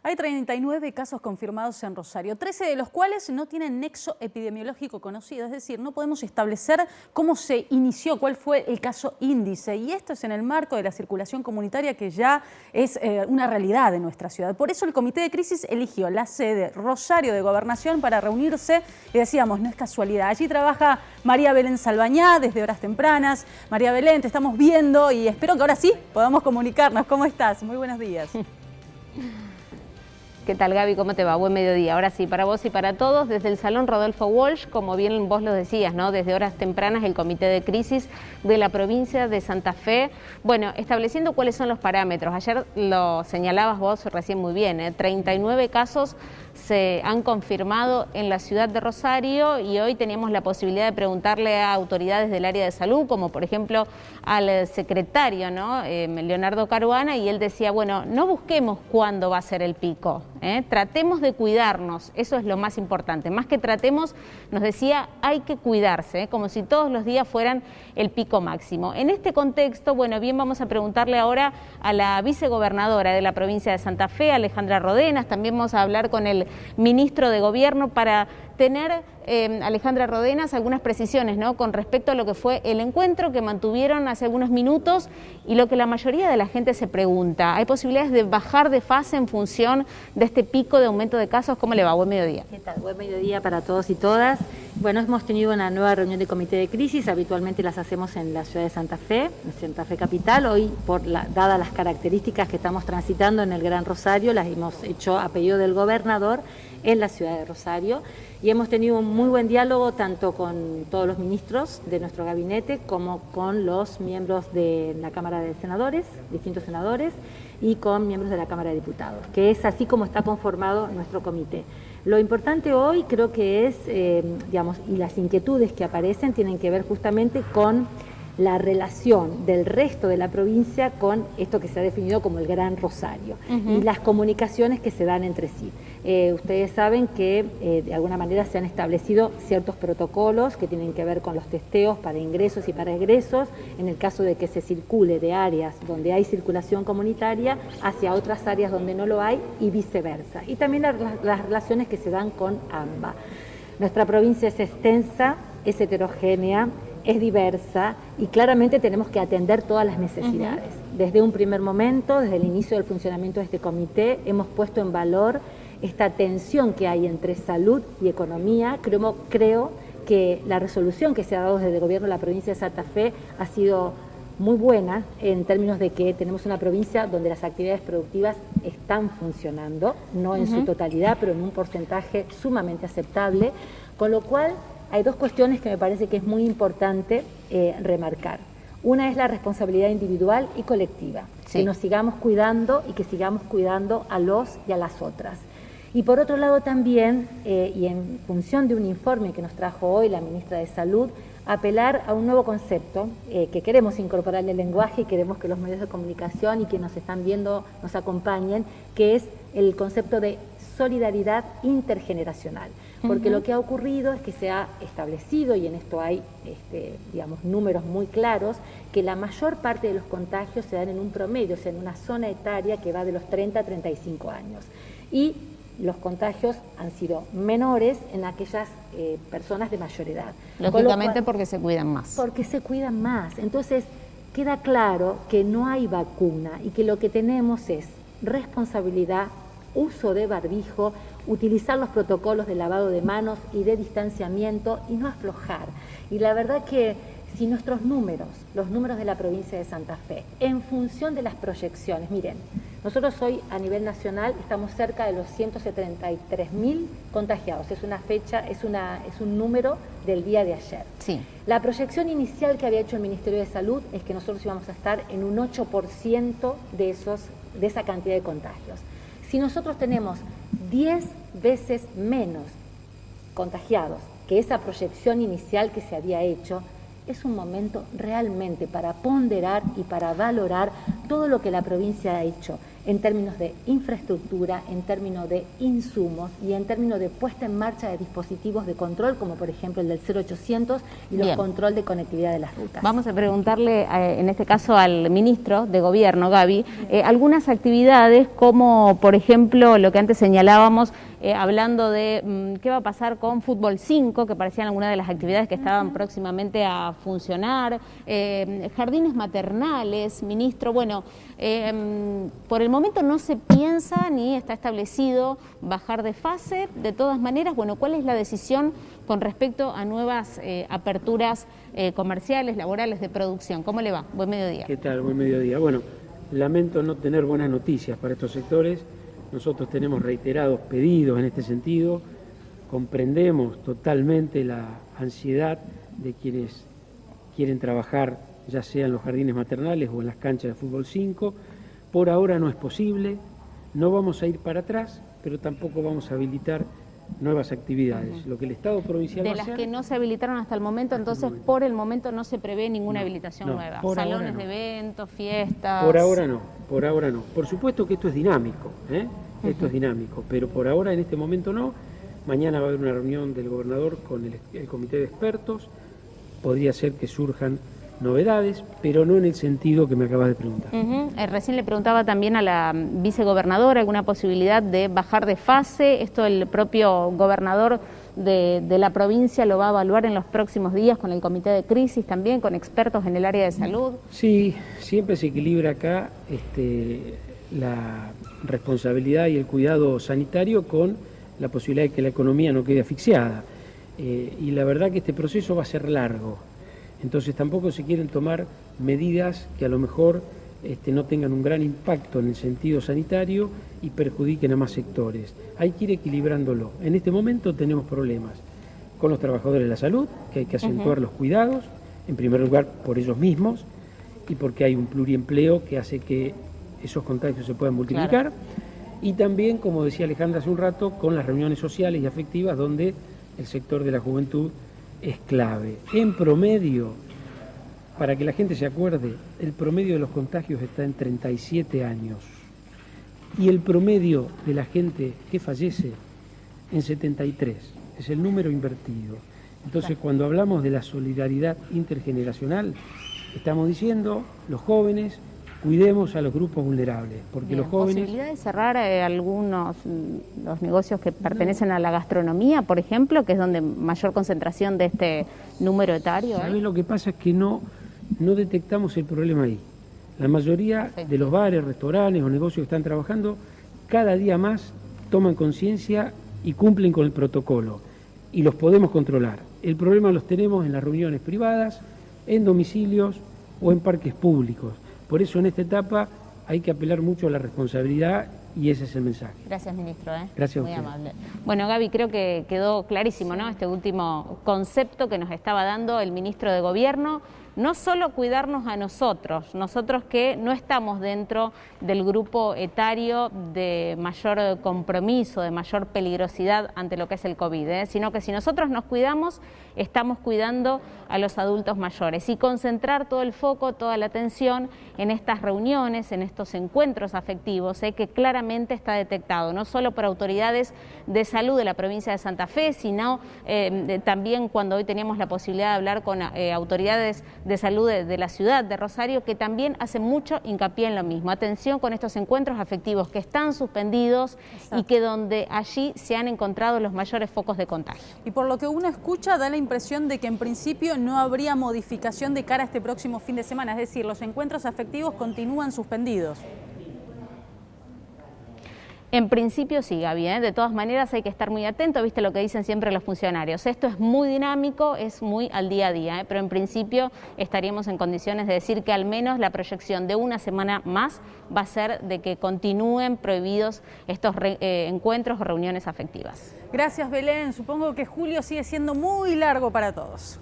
Hay 39 casos confirmados en Rosario, 13 de los cuales no tienen nexo epidemiológico conocido, es decir, no podemos establecer cómo se inició, cuál fue el caso índice. Y esto es en el marco de la circulación comunitaria que ya es una realidad en nuestra ciudad. Por eso el Comité de Crisis eligió la sede Rosario de Gobernación para reunirse y decíamos, no es casualidad. Allí trabaja María Belén Salvañá desde horas tempranas. María Belén, te estamos viendo y espero que ahora sí podamos comunicarnos. ¿Cómo estás? Muy buenos días. ¿Qué tal, Gaby? ¿Cómo te va? Buen mediodía. Ahora sí, para vos y para todos, desde el Salón Rodolfo Walsh, como bien vos lo decías, ¿no? Desde horas tempranas, el Comité de Crisis de la provincia de Santa Fe, bueno, estableciendo cuáles son los parámetros. Ayer lo señalabas vos recién muy bien, 39 casos se han confirmado en la ciudad de Rosario y hoy teníamos la posibilidad de preguntarle a autoridades del área de salud, como por ejemplo al secretario, ¿no? Leonardo Caruana, y él decía, bueno, no busquemos cuándo va a ser el pico, tratemos de cuidarnos, eso es lo más importante, más que tratemos, nos decía, hay que cuidarse, como si todos los días fueran el pico máximo. En este contexto, bueno, bien, vamos a preguntarle ahora a la vicegobernadora de la provincia de Santa Fe, Alejandra Rodenas, también vamos a hablar con el ministro de Gobierno para tener, Alejandra Rodenas, algunas precisiones, ¿no? Con respecto a lo que fue el encuentro que mantuvieron hace algunos minutos y lo que la mayoría de la gente se pregunta. ¿Hay posibilidades de bajar de fase en función de este pico de aumento de casos? ¿Cómo le va? Buen mediodía. ¿Qué tal? Buen mediodía para todos y todas. Bueno, hemos tenido una nueva reunión de comité de crisis, habitualmente las hacemos en la ciudad de Santa Fe, en Santa Fe capital. Hoy, dadas las características que estamos transitando en el Gran Rosario, las hemos hecho a pedido del gobernador en la ciudad de Rosario y hemos tenido un muy buen diálogo tanto con todos los ministros de nuestro gabinete como con los miembros de la Cámara de Senadores, distintos senadores, y con miembros de la Cámara de Diputados, que es así como está conformado nuestro comité. Lo importante hoy creo que es, digamos, y las inquietudes que aparecen tienen que ver justamente con la relación del resto de la provincia con esto que se ha definido como el Gran Rosario y las comunicaciones que se dan entre sí. Ustedes saben que de alguna manera se han establecido ciertos protocolos que tienen que ver con los testeos para ingresos y para egresos, en el caso de que se circule de áreas donde hay circulación comunitaria hacia otras áreas donde no lo hay y viceversa. Y también las relaciones que se dan con AMBA. Nuestra provincia es extensa, es heterogénea, es diversa y claramente tenemos que atender todas las necesidades. Desde un primer momento, desde el inicio del funcionamiento de este comité, hemos puesto en valor esta tensión que hay entre salud y economía. Creo que la resolución que se ha dado desde el gobierno de la provincia de Santa Fe ha sido muy buena en términos de que tenemos una provincia donde las actividades productivas están funcionando, no en su totalidad, pero en un porcentaje sumamente aceptable, con lo cual hay dos cuestiones que me parece que es muy importante remarcar. Una es la responsabilidad individual y colectiva, que nos sigamos cuidando y que sigamos cuidando a los y a las otras. Y por otro lado también, y en función de un informe que nos trajo hoy la ministra de Salud, apelar a un nuevo concepto que queremos incorporar en el lenguaje y queremos que los medios de comunicación y quienes nos están viendo nos acompañen, que es el concepto de solidaridad intergeneracional. Porque lo que ha ocurrido es que se ha establecido, y en esto hay digamos, números muy claros, que la mayor parte de los contagios se dan en un promedio, o sea, en una zona etaria que va de los 30 a 35 años. Y los contagios han sido menores en aquellas personas de mayor edad. Lógicamente porque se cuidan más. Porque se cuidan más. Entonces, queda claro que no hay vacuna y que lo que tenemos es responsabilidad, uso de barbijo, utilizar los protocolos de lavado de manos y de distanciamiento y no aflojar. Y la verdad que si nuestros números, los números de la provincia de Santa Fe, en función de las proyecciones, miren, nosotros hoy a nivel nacional estamos cerca de los 173.000 contagiados, es una fecha, es un número del día de ayer. Sí. La proyección inicial que había hecho el Ministerio de Salud es que nosotros íbamos a estar en un 8% de esa cantidad de contagios. Si nosotros tenemos 10 veces menos contagiados que esa proyección inicial que se había hecho, es un momento realmente para ponderar y para valorar todo lo que la provincia ha hecho en términos de infraestructura, en términos de insumos y en términos de puesta en marcha de dispositivos de control, como por ejemplo el del 0800 y los control de conectividad de las rutas. Vamos a preguntarle, en este caso al ministro de Gobierno, Gaby, algunas actividades como, por ejemplo, lo que antes señalábamos, hablando de qué va a pasar con Fútbol 5, que parecían algunas de las actividades que estaban próximamente a funcionar, jardines maternales, ministro, bueno, por el momento no se piensa ni está establecido bajar de fase. De todas maneras, bueno, ¿cuál es la decisión con respecto a nuevas aperturas comerciales, laborales, de producción? ¿Cómo le va? Buen mediodía. ¿Qué tal? Buen mediodía. Bueno, lamento no tener buenas noticias para estos sectores. Nosotros tenemos reiterados pedidos en este sentido. Comprendemos totalmente la ansiedad de quienes quieren trabajar, ya sea en los jardines maternales o en las canchas de Fútbol 5. Por ahora no es posible, no vamos a ir para atrás, pero tampoco vamos a habilitar nuevas actividades. Lo que el Estado provincial de va a las hacer, que no se habilitaron hasta el momento, entonces por el momento no se prevé ninguna habilitación nueva. Salones no. de eventos, fiestas. Por ahora no, por ahora no. Por supuesto que esto es dinámico, esto es dinámico, pero por ahora en este momento no. Mañana va a haber una reunión del gobernador con el comité de expertos. Podría ser que surjan novedades, pero no en el sentido que me acabas de preguntar. Recién le preguntaba también a la vicegobernadora alguna posibilidad de bajar de fase. Esto el propio gobernador de la provincia lo va a evaluar en los próximos días con el comité de crisis también, con expertos en el área de salud. Sí, siempre se equilibra acá la responsabilidad y el cuidado sanitario con la posibilidad de que la economía no quede asfixiada. Y la verdad que este proceso va a ser largo. Entonces tampoco se quieren tomar medidas que a lo mejor no tengan un gran impacto en el sentido sanitario y perjudiquen a más sectores. Hay que ir equilibrándolo. En este momento tenemos problemas con los trabajadores de la salud, que hay que acentuar los cuidados, en primer lugar por ellos mismos y porque hay un pluriempleo que hace que esos contagios se puedan multiplicar. Claro. Y también, como decía Alejandra hace un rato, con las reuniones sociales y afectivas donde el sector de la juventud es clave. En promedio, para que la gente se acuerde, el promedio de los contagios está en 37 años y el promedio de la gente que fallece en 73. Es el número invertido. Entonces, cuando hablamos de la solidaridad intergeneracional, estamos diciendo, los jóvenes, cuidemos a los grupos vulnerables, porque Bien, los jóvenes... ¿Posibilidad de cerrar los negocios que pertenecen a la gastronomía, por ejemplo, que es donde mayor concentración de este número etario? ¿Sabes? Lo que pasa es que no detectamos el problema ahí. La mayoría de los bares, restaurantes o negocios que están trabajando, cada día más toman conciencia y cumplen con el protocolo, y los podemos controlar. El problema los tenemos en las reuniones privadas, en domicilios o en parques públicos. Por eso en esta etapa hay que apelar mucho a la responsabilidad y ese es el mensaje. Gracias, ministro. Gracias a Muy usted. amable. Bueno, Gaby, creo que quedó clarísimo, ¿no? Este último concepto que nos estaba dando el ministro de Gobierno. No solo cuidarnos a nosotros que no estamos dentro del grupo etario de mayor compromiso, de mayor peligrosidad ante lo que es el COVID, sino que si nosotros nos cuidamos, estamos cuidando a los adultos mayores y concentrar todo el foco, toda la atención en estas reuniones, en estos encuentros afectivos, que claramente está detectado, no solo por autoridades de salud de la provincia de Santa Fe, sino también cuando hoy teníamos la posibilidad de hablar con autoridades de salud de la ciudad de Rosario, que también hacen mucho hincapié en lo mismo. Atención con estos encuentros afectivos que están suspendidos. Exacto. Y que donde allí se han encontrado los mayores focos de contagio. Y por lo que uno escucha, da la impresión de que en principio no habría modificación de cara a este próximo fin de semana, es decir, los encuentros afectivos continúan suspendidos. En principio sí, Gaby, de todas maneras hay que estar muy atento, viste lo que dicen siempre los funcionarios. Esto es muy dinámico, es muy al día a día, pero en principio estaríamos en condiciones de decir que al menos la proyección de una semana más va a ser de que continúen prohibidos estos encuentros o reuniones afectivas. Gracias, Belén. Supongo que julio sigue siendo muy largo para todos.